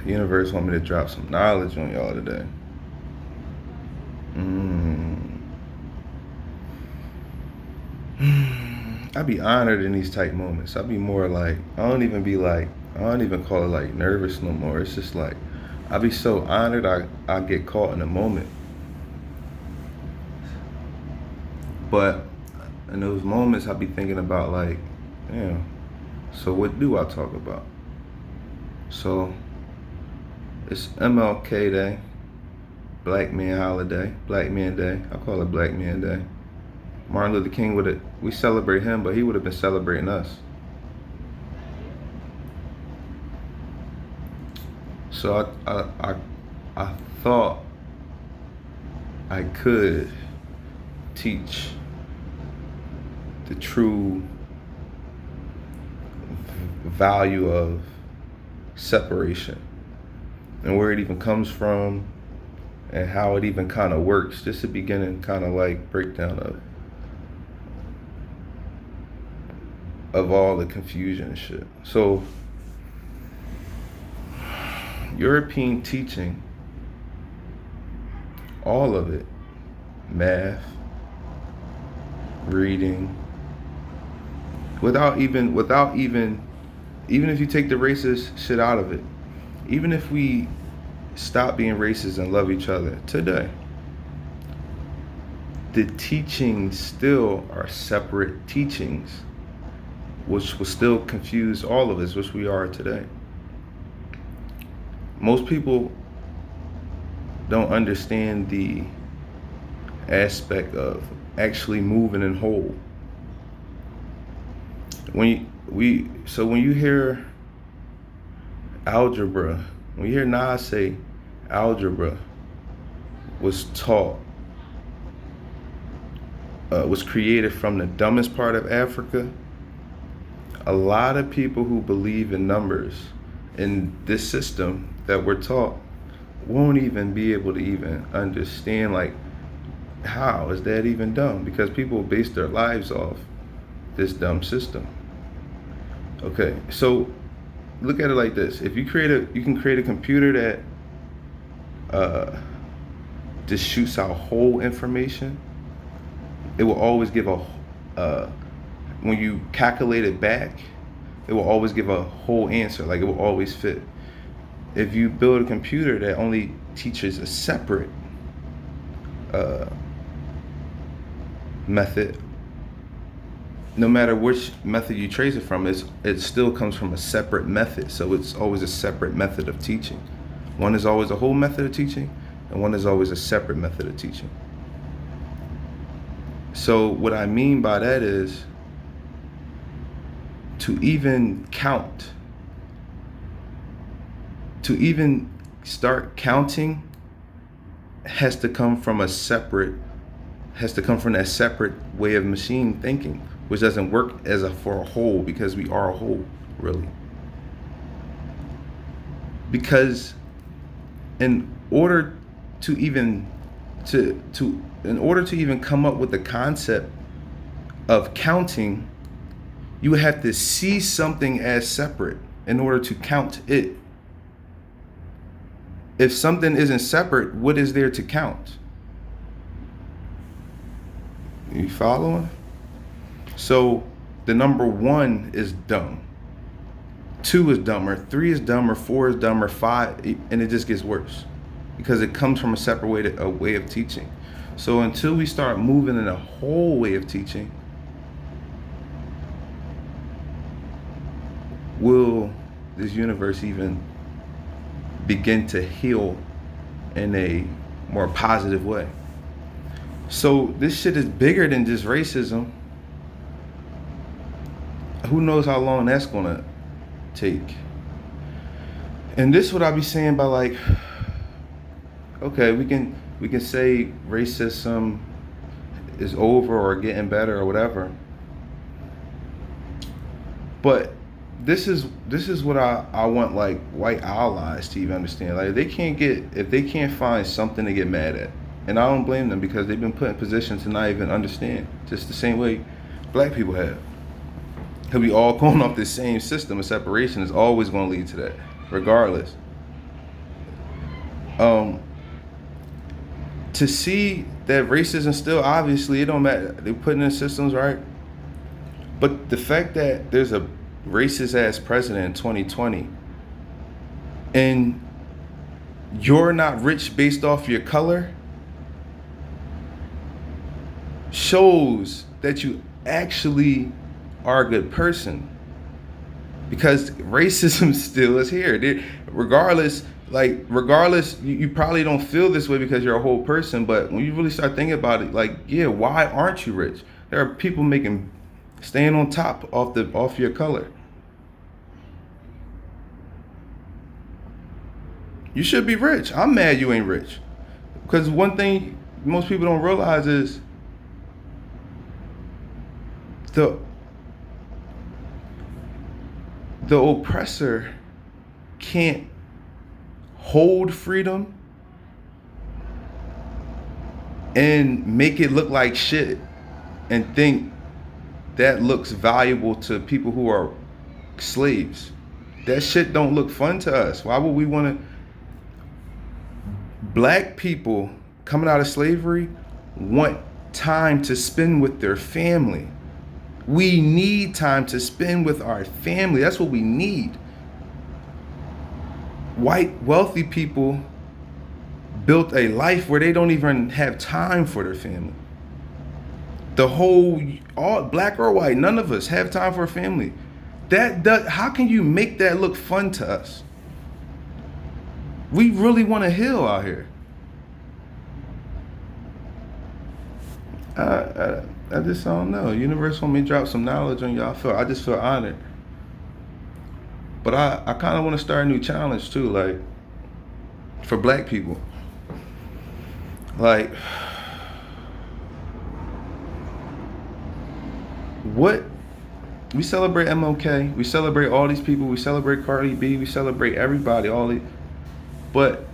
Universe want me to drop some knowledge on y'all today. I'd be honored in these type moments. I'd be more like, I don't even call it like nervous no more. It's just like, I'd be so honored I get caught in a moment. But in those moments, I'd be thinking about like, yeah, so what do I talk about? So it's MLK Day, Black Man Holiday, Black Man Day. I call it Black Man Day. Martin Luther King we celebrate him, but he would have been celebrating us. So I thought I could teach the true value of separation and where it even comes from and how it even kind of works. Just a beginning kind of like breakdown of all the confusion and shit. So European teaching, all of it, math, reading, even if you take the racist shit out of it, even if we stop being racist and love each other today, the teachings still are separate teachings, which will still confuse all of us, which we are today. Most people don't understand the aspect of actually moving in whole. When you hear algebra, when you hear Nas say algebra was taught, was created from the dumbest part of Africa, a lot of people who believe in numbers in this system that we're taught won't even be able to even understand, like, how is that even dumb? Because people base their lives off this dumb system. Okay, so look at it like this. If you can create a computer that just shoots out whole information, it will always give when you calculate it back, it will always give a whole answer. Like, it will always fit. If you build a computer that only teaches a separate method, no matter which method you trace it from, it still comes from a separate method. So it's always a separate method of teaching. One is always a whole method of teaching, and one is always a separate method of teaching. So what I mean by that is, to even count, to even start counting, has to come from that separate way of machine thinking, which doesn't work for a whole, because we are a whole, really. Because in order to even come up with the concept of counting, you would have to see something as separate in order to count it. If something isn't separate, what is there to count? You following? So the number 1 is dumb. 2 is dumber. 3 is dumber. 4 is dumber. 5, and it just gets worse because it comes from a separate way of teaching. So until we start moving in a whole way of teaching, will this universe even begin to heal in a more positive way? So this shit is bigger than just racism. Who knows how long that's gonna take? And this is what I be saying by, like, okay, we can say racism is over or getting better or whatever, but this is what I want, like, white allies to even understand. Like, if they can't find something to get mad at, and I don't blame them, because they've been put in positions to not even understand, just the same way black people have. Because we all going off this same system of separation is always going to lead to that, regardless. To see that racism still, obviously, it don't matter. They putting in systems, right? But the fact that there's a racist ass president in 2020 and you're not rich based off your color shows that you actually are a good person, because racism still is here. Regardless, you probably don't feel this way because you're a whole person, but when you really start thinking about it, like, yeah, why aren't you rich? There are people staying on top off your color. You should be rich. I'm mad you ain't rich. Because one thing most people don't realize is the oppressor can't hold freedom and make it look like shit and think that looks valuable to people who are slaves. That shit don't look fun to us. Why would we want to? Black people coming out of slavery want time to spend with their family. We need time to spend with our family. That's what we need. White, wealthy people built a life where they don't even have time for their family. All black or white, none of us have time for a family. How can you make that look fun to us? We really want to heal out here. I just don't know. Universe want me to drop some knowledge on y'all. I just feel honored. But I kind of want to start a new challenge too, like for black people. Like, what? We celebrate MLK. We celebrate all these people. We celebrate Cardi B. We celebrate everybody. But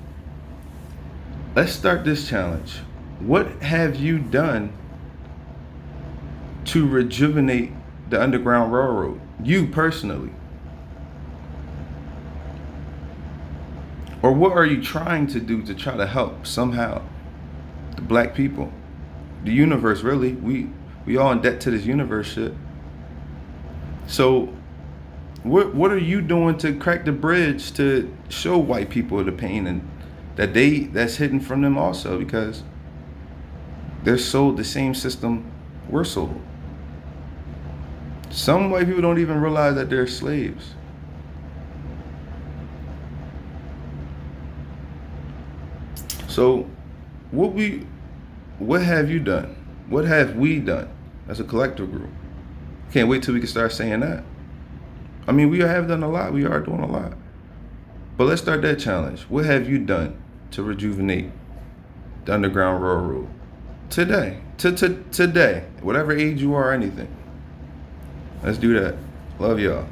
let's start this challenge. What have you done to rejuvenate the Underground Railroad? You personally. Or what are you trying to do to try to help somehow the black people? The universe, really. We all in debt to this universe shit. So what are you doing to crack the bridge to show white people the pain and that's hidden from them also, because they're sold the same system we're sold. Some white people don't even realize that they're slaves. So what have you done? What have we done as a collective group? Can't wait till we can start saying that. I mean, we have done a lot. We are doing a lot. But let's start that challenge. What have you done to rejuvenate the Underground Railroad today? Today, whatever age you are, anything. Let's do that. Love y'all.